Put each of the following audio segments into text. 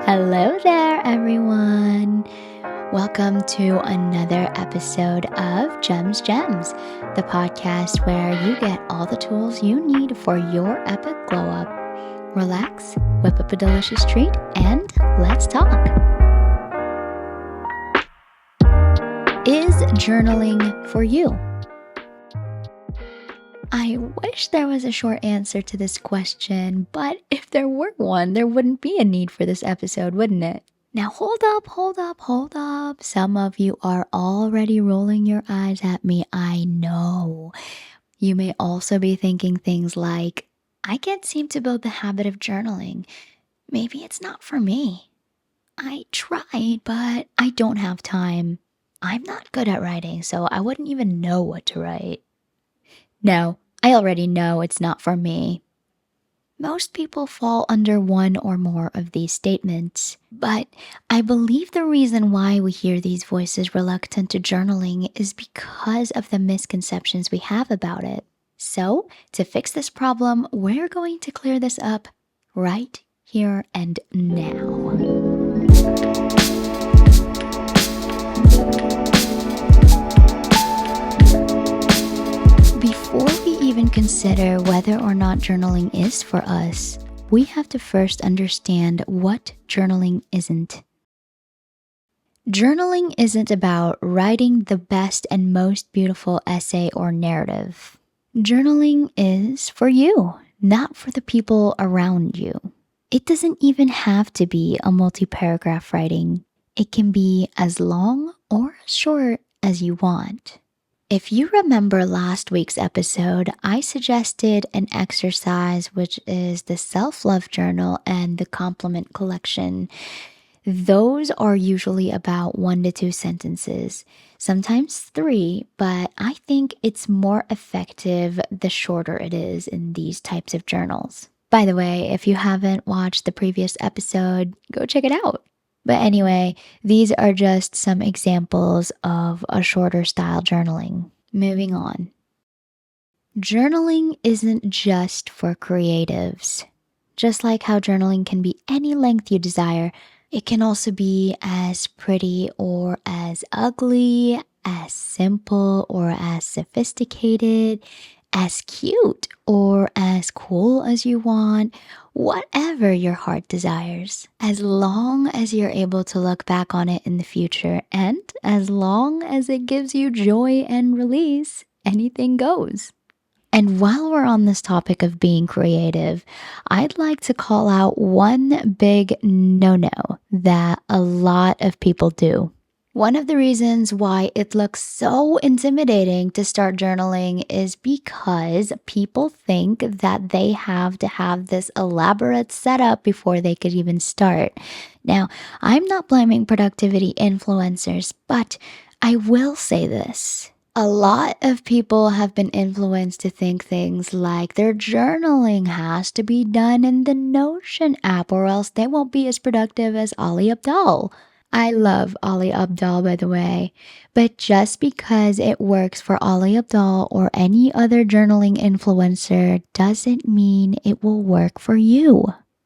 Hello there, everyone. Welcome to another episode of Gems, the podcast where you get all the tools you need for your epic glow up. Relax, whip up a delicious treat, and let's talk. Is journaling for you? I wish there was a short answer to this question, but if there were one, there wouldn't be a need for this episode, wouldn't it? Now, hold up. Some of you are already rolling your eyes at me. I know. You may also be thinking things like, I can't seem to build the habit of journaling. Maybe it's not for me. I tried, but I don't have time. I'm not good at writing, so I wouldn't even know what to write. No, I already know it's not for me. Most people fall under one or more of these statements, but I believe the reason why we hear these voices reluctant to journaling is because of the misconceptions we have about it. So, to fix this problem, we're going to clear this up right here and now. Before we even consider whether or not journaling is for us, we have to first understand what journaling isn't. Journaling isn't about writing the best and most beautiful essay or narrative. Journaling is for you, not for the people around you. It doesn't even have to be a multi-paragraph writing. It can be as long or as short as you want. If you remember last week's episode, I suggested an exercise, which is the self-love journal and the compliment collection. Those are usually about 1 to 2 sentences, sometimes 3, but I think it's more effective the shorter it is in these types of journals. By the way, if you haven't watched the previous episode, go check it out. But anyway, these are just some examples of a shorter style journaling. Moving on. Journaling isn't just for creatives. Just like how journaling can be any length you desire, it can also be as pretty or as ugly, as simple or as sophisticated, as cute or as cool as you want, whatever your heart desires. As long as you're able to look back on it in the future and as long as it gives you joy and release, anything goes. And while we're on this topic of being creative, I'd like to call out one big no-no that a lot of people do. One of the reasons why it looks so intimidating to start journaling is because people think that they have to have this elaborate setup before they could even start. Now, I'm not blaming productivity influencers, but I will say this. A lot of people have been influenced to think things like their journaling has to be done in the Notion app or else they won't be as productive as Ali Abdaal. I love Ali Abdaal, by the way, but just because it works for Ali Abdaal or any other journaling influencer doesn't mean it will work for you.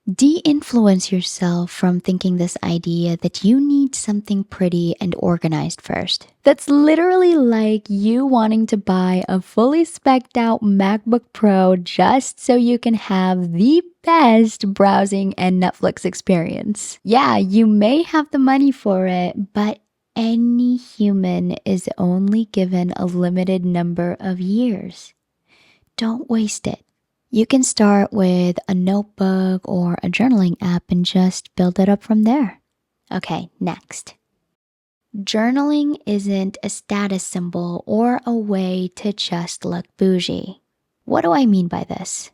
De-influence yourself from thinking this idea that you need something pretty and organized first. That's literally like you wanting to buy a fully spec'd out MacBook Pro just so you can have the best browsing and Netflix experience. Yeah, you may have the money for it, but any human is only given a limited number of years. Don't waste it. You can start with a notebook or a journaling app and just build it up from there. Okay, next. Journaling isn't a status symbol or a way to just look bougie. What do I mean by this?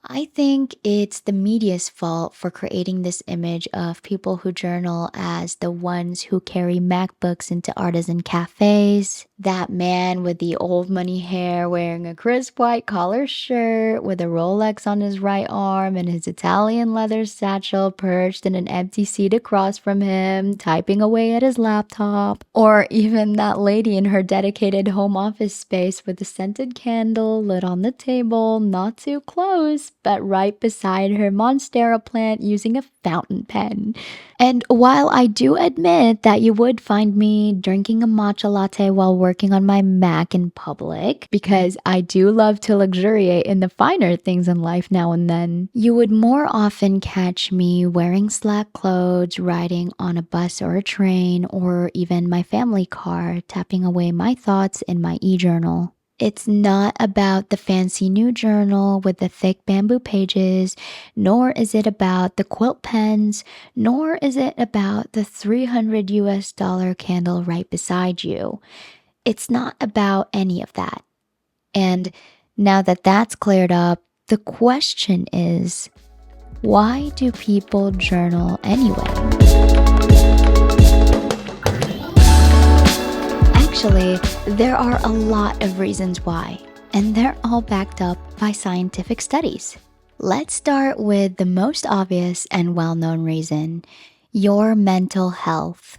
I think it's the media's fault for creating this image of people who journal as the ones who carry MacBooks into artisan cafes, that man with the old money hair wearing a crisp white collar shirt with a Rolex on his right arm and his Italian leather satchel perched in an empty seat across from him, typing away at his laptop, or even that lady in her dedicated home office space with a scented candle lit on the table, not too close, but right beside her Monstera plant using a fountain pen. And while I do admit that you would find me drinking a matcha latte while working on my Mac in public, because I do love to luxuriate in the finer things in life now and then, you would more often catch me wearing slack clothes, riding on a bus or a train, or even my family car, tapping away my thoughts in my e-journal. It's not about the fancy new journal with the thick bamboo pages, nor is it about the quilt pens, nor is it about the $300 candle right beside you. It's not about any of that. And now that that's cleared up, the question is, why do people journal anyway? Actually, there are a lot of reasons why, and they're all backed up by scientific studies. Let's start with the most obvious and well-known reason: your mental health.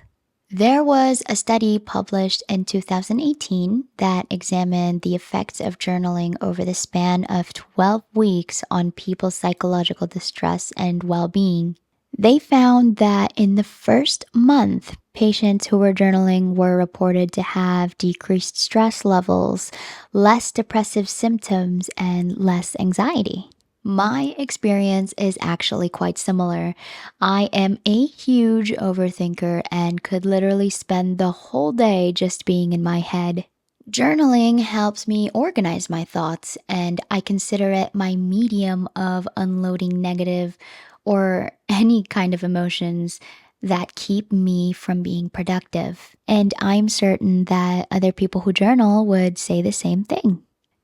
There was a study published in 2018 that examined the effects of journaling over the span of 12 weeks on people's psychological distress and well-being. They found that in the first month, patients who were journaling were reported to have decreased stress levels, less depressive symptoms, and less anxiety. My experience is actually quite similar. I am a huge overthinker and could literally spend the whole day just being in my head. Journaling helps me organize my thoughts, and I consider it my medium of unloading negative or any kind of emotions that keep me from being productive. And I'm certain that other people who journal would say the same thing.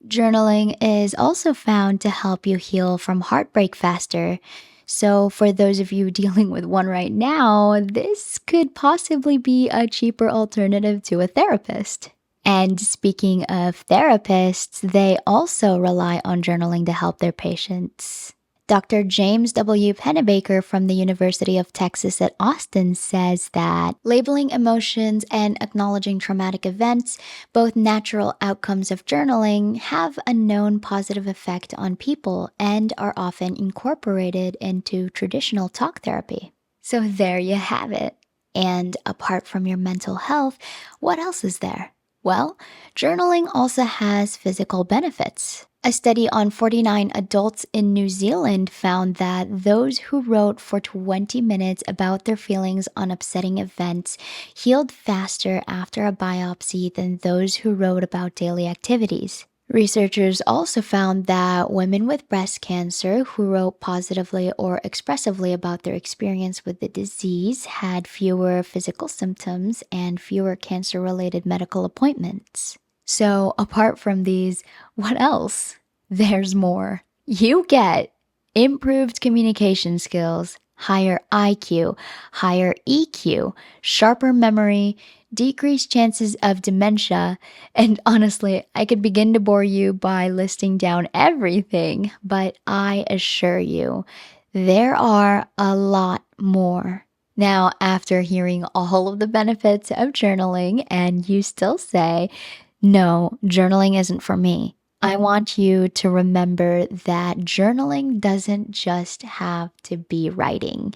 Journaling is also found to help you heal from heartbreak faster. So, for those of you dealing with one right now, this could possibly be a cheaper alternative to a therapist. And speaking of therapists, they also rely on journaling to help their patients. Dr. James W. Pennebaker from the University of Texas at Austin says that labeling emotions and acknowledging traumatic events, both natural outcomes of journaling, have a known positive effect on people and are often incorporated into traditional talk therapy. So there you have it. And apart from your mental health, what else is there? Well, journaling also has physical benefits. A study on 49 adults in New Zealand found that those who wrote for 20 minutes about their feelings on upsetting events healed faster after a biopsy than those who wrote about daily activities. Researchers also found that women with breast cancer who wrote positively or expressively about their experience with the disease had fewer physical symptoms and fewer cancer-related medical appointments. So, apart from these, what else? There's more. You get improved communication skills, higher IQ, higher EQ, sharper memory, decreased chances of dementia, and honestly, I could begin to bore you by listing down everything, but I assure you, there are a lot more. Now, after hearing all of the benefits of journaling, and you still say, no, journaling isn't for me, I want you to remember that journaling doesn't just have to be writing.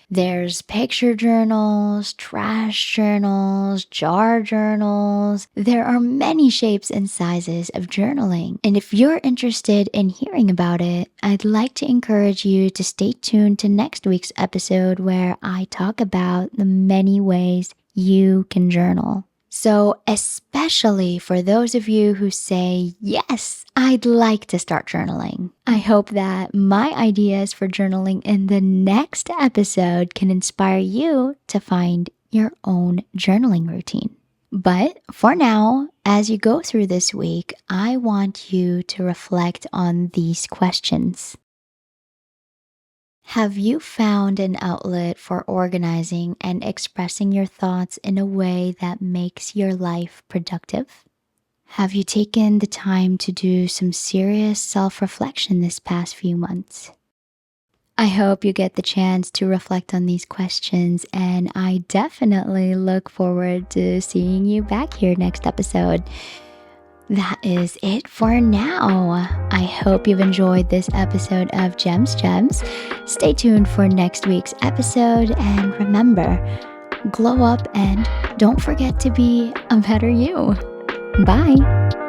There's picture journals, trash journals, jar journals. There are many shapes and sizes of journaling. And if you're interested in hearing about it, I'd like to encourage you to stay tuned to next week's episode where I talk about the many ways you can journal. So, especially for those of you who say, yes, I'd like to start journaling, I hope that my ideas for journaling in the next episode can inspire you to find your own journaling routine. But for now, as you go through this week, I want you to reflect on these questions. Have you found an outlet for organizing and expressing your thoughts in a way that makes your life productive? Have you taken the time to do some serious self-reflection this past few months? I hope you get the chance to reflect on these questions, and I definitely look forward to seeing you back here next episode. that is it for now. I hope you've enjoyed this episode of Gems. Stay tuned for next week's episode, and remember, glow up and don't forget to be a better you. Bye.